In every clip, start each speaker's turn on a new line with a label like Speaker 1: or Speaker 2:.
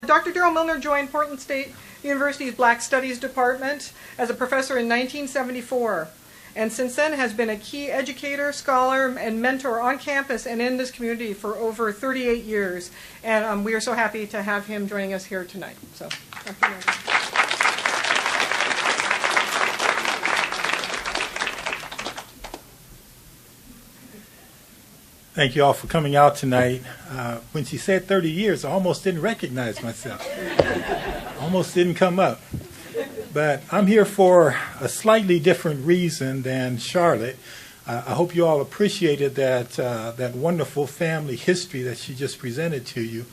Speaker 1: Dr. Darrell Millner joined Portland State University's Black Studies Department as a professor in 1974, and since then has been a key educator, scholar, and mentor on campus and in this community for over 38 years. And we are so happy to have him joining us here tonight. So, Dr. Millner.
Speaker 2: Thank you all for coming out tonight. When she said 30 years, I almost didn't recognize myself. Almost didn't come up. But I'm here for a slightly different reason than Charlotte. I hope you all appreciated that wonderful family history that she just presented to you.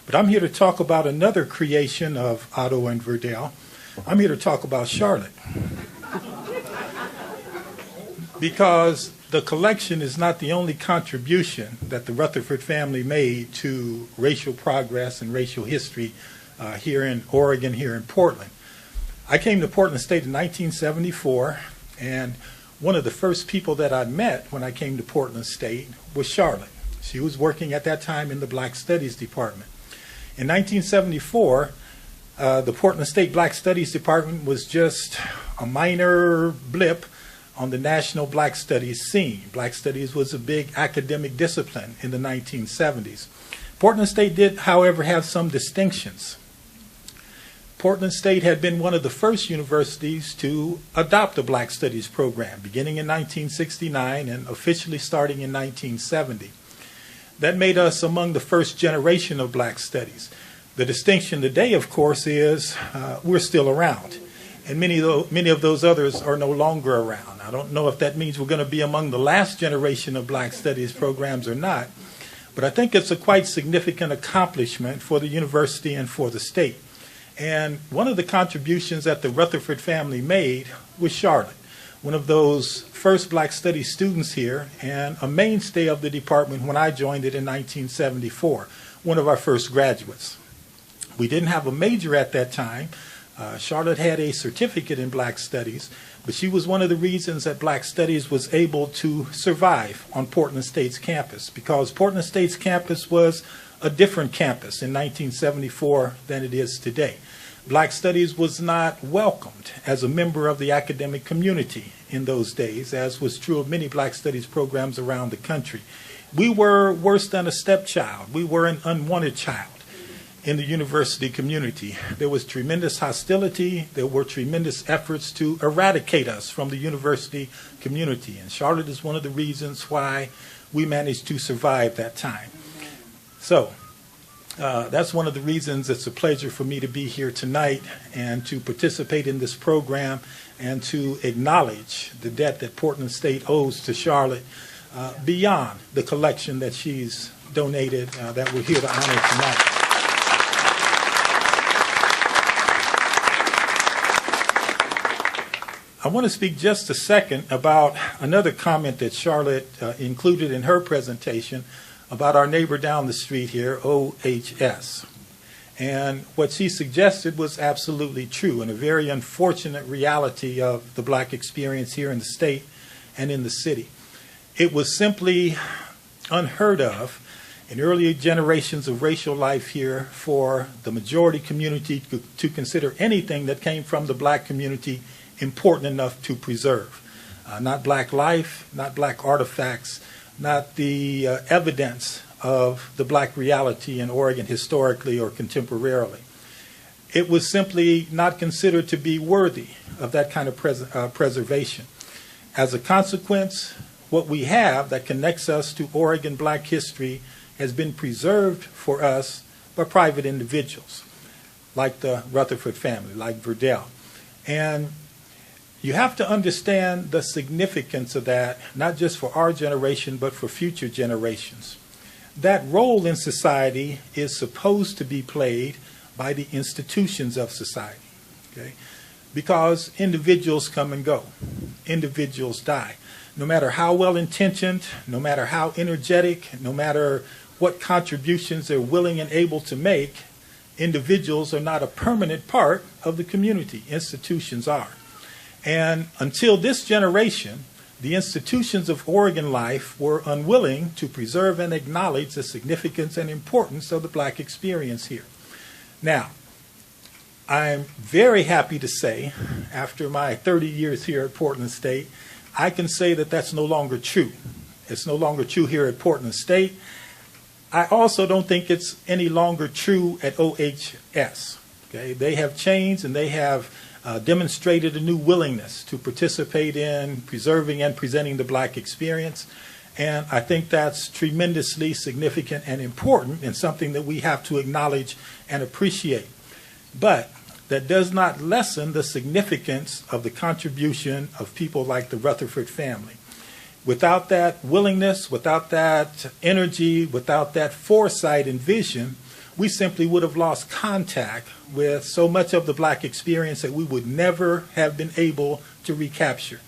Speaker 2: But I'm here to talk about another creation of Otto and Verdell. I'm here to talk about Charlotte. Because the collection is not the only contribution that the Rutherford family made to racial progress and racial history here in Oregon, here in Portland. I came to Portland State in 1974, and one of the first people that I met when I came to Portland State was Charlotte. She was working at that time in the Black Studies Department. In 1974, the Portland State Black Studies Department was just a minor blip on the national Black Studies scene. Black Studies was a big academic discipline in the 1970s. Portland State did, however, have some distinctions. Portland State had been one of the first universities to adopt a Black Studies program, beginning in 1969 and officially starting in 1970. That made us among the first generation of Black Studies. The distinction today, of course, is we're still around. And many of those others are no longer around. I don't know if that means we're going to be among the last generation of Black Studies programs or not, but I think it's a quite significant accomplishment for the university and for the state. And one of the contributions that the Rutherford family made was Charlotte, one of those first Black Studies students here and a mainstay of the department when I joined it in 1974, one of our first graduates. We didn't have a major at that time. Charlotte had a certificate in Black Studies, but she was one of the reasons that Black Studies was able to survive on Portland State's campus, because Portland State's campus was a different campus in 1974 than it is today. Black Studies was not welcomed as a member of the academic community in those days, as was true of many Black Studies programs around the country. We were worse than a stepchild. We were an unwanted child in the university community. There was tremendous hostility. There were tremendous efforts to eradicate us from the university community. And Charlotte is one of the reasons why we managed to survive that time. So that's one of the reasons it's a pleasure for me to be here tonight and to participate in this program and to acknowledge the debt that Portland State owes to Charlotte beyond the collection that she's donated that we're here to honor tonight. I want to speak just a second about another comment that Charlotte included in her presentation about our neighbor down the street here, OHS. And what she suggested was absolutely true and a very unfortunate reality of the Black experience here in the state and in the city. It was simply unheard of in earlier generations of racial life here for the majority community to consider anything that came from the Black community important enough to preserve. Not Black life, not Black artifacts, not the evidence of the Black reality in Oregon historically or contemporarily. It was simply not considered to be worthy of that kind of preservation. As a consequence, what we have that connects us to Oregon Black history has been preserved for us by private individuals, like the Rutherford family, like Verdell. And you have to understand the significance of that, not just for our generation, but for future generations. That role in society is supposed to be played by the institutions of society, okay? Because individuals come and go. Individuals die. No matter how well-intentioned, no matter how energetic, no matter what contributions they're willing and able to make, individuals are not a permanent part of the community. Institutions are. And until this generation, the institutions of Oregon life were unwilling to preserve and acknowledge the significance and importance of the Black experience here. Now, I'm very happy to say, after my 30 years here at Portland State, I can say that that's no longer true. It's no longer true here at Portland State. I also don't think it's any longer true at OHS. Okay? They have changed and they have demonstrated a new willingness to participate in preserving and presenting the Black experience. And I think that's tremendously significant and important and something that we have to acknowledge and appreciate. But that does not lessen the significance of the contribution of people like the Rutherford family. Without that willingness, without that energy, without that foresight and vision, we simply would have lost contact with so much of the Black experience that we would never have been able to recapture.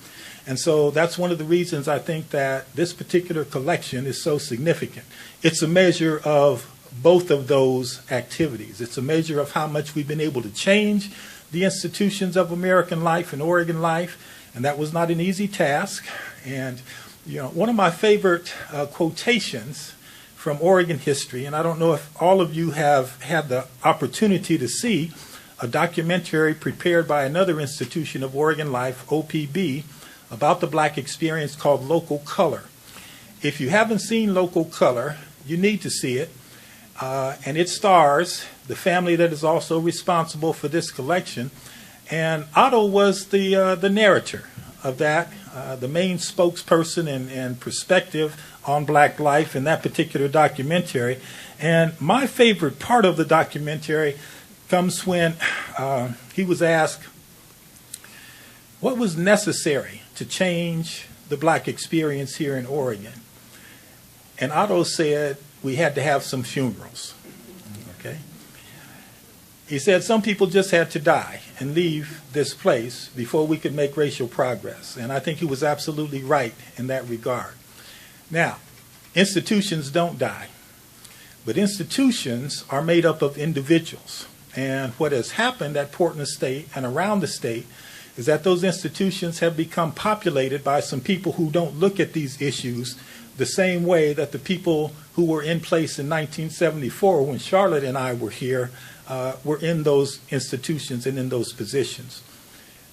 Speaker 2: And so that's one of the reasons I think that this particular collection is so significant. It's a measure of both of those activities. It's a measure of how much we've been able to change the institutions of American life and Oregon life, and that was not an easy task. And one of my favorite quotations from Oregon history, and I don't know if all of you have had the opportunity to see a documentary prepared by another institution of Oregon life, OPB, about the Black experience called Local Color. If you haven't seen Local Color, you need to see it. And it stars the family that is also responsible for this collection. And Otto was the narrator of that, the main spokesperson and perspective on Black life in that particular documentary. And my favorite part of the documentary comes when he was asked what was necessary to change the Black experience here in Oregon. And Otto said, we had to have some funerals. Okay? He said some people just had to die and leave this place before we could make racial progress. And I think he was absolutely right in that regard. Now, institutions don't die, but institutions are made up of individuals. And what has happened at Portland State and around the state is that those institutions have become populated by some people who don't look at these issues the same way that the people who were in place in 1974 when Charlotte and I were here were in those institutions and in those positions.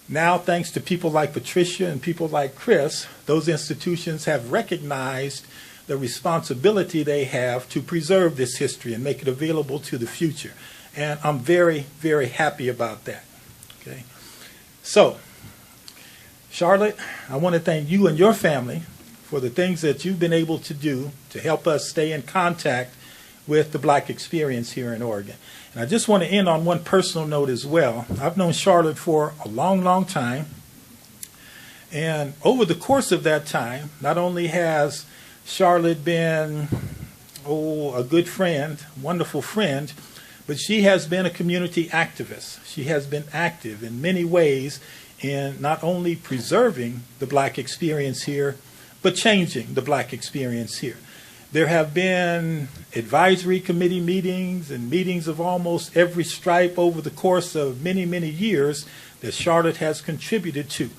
Speaker 2: Now, thanks to people like Patricia and people like Chris, those institutions have recognized the responsibility they have to preserve this history and make it available to the future. And I'm very, very happy about that. Okay? So, Charlotte, I want to thank you and your family for the things that you've been able to do to help us stay in contact with the Black experience here in Oregon. And I just want to end on one personal note as well. I've known Charlotte for a long, long time. And over the course of that time, not only has Charlotte been, a good friend, wonderful friend, but she has been a community activist. She has been active in many ways in not only preserving the Black experience here, but changing the Black experience here. There have been advisory committee meetings and meetings of almost every stripe over the course of many, many years that Charlotte has contributed to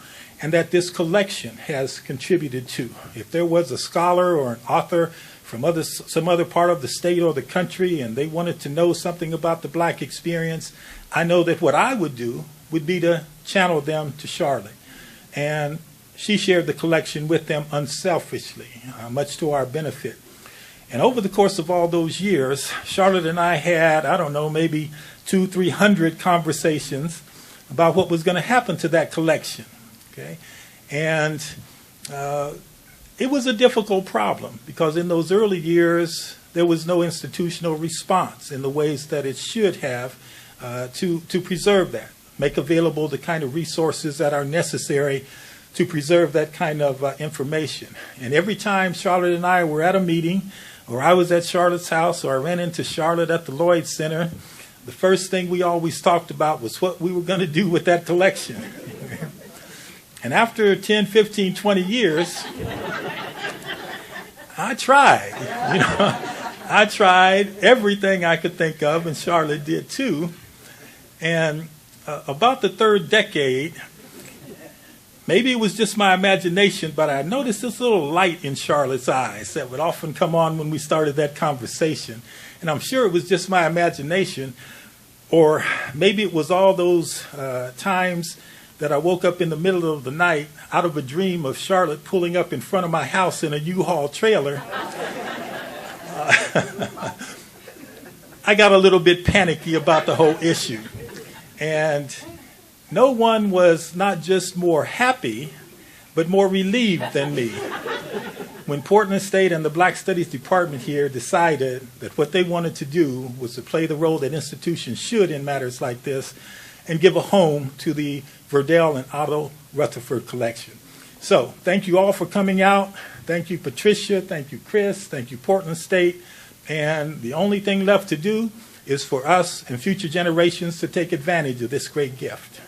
Speaker 2: and that this collection has contributed to. If there was a scholar or an author from some other part of the state or the country and they wanted to know something about the Black experience, I know that what I would do would be to channel them to Charlotte. And she shared the collection with them unselfishly, much to our benefit. And over the course of all those years, Charlotte and I had, maybe 200-300 conversations about what was going to happen to that collection. Okay? And it was a difficult problem because in those early years, there was no institutional response in the ways that it should have to preserve that, make available the kind of resources that are necessary to preserve that kind of information. And every time Charlotte and I were at a meeting, or I was at Charlotte's house, or I ran into Charlotte at the Lloyd Center, the first thing we always talked about was what we were going to do with that collection. And after 10, 15, 20 years, I tried. I tried everything I could think of, and Charlotte did too. And about the third decade, maybe it was just my imagination, but I noticed this little light in Charlotte's eyes that would often come on when we started that conversation. And I'm sure it was just my imagination, Or maybe it was all those times that I woke up in the middle of the night out of a dream of Charlotte pulling up in front of my house in a U-Haul trailer. I got a little bit panicky about the whole issue. And no one was not just more happy, but more relieved than me when Portland State and the Black Studies Department here decided that what they wanted to do was to play the role that institutions should in matters like this and give a home to the Verdell and Otto Rutherford collection. So thank you all for coming out. Thank you, Patricia. Thank you, Chris. Thank you, Portland State. And the only thing left to do is for us and future generations to take advantage of this great gift.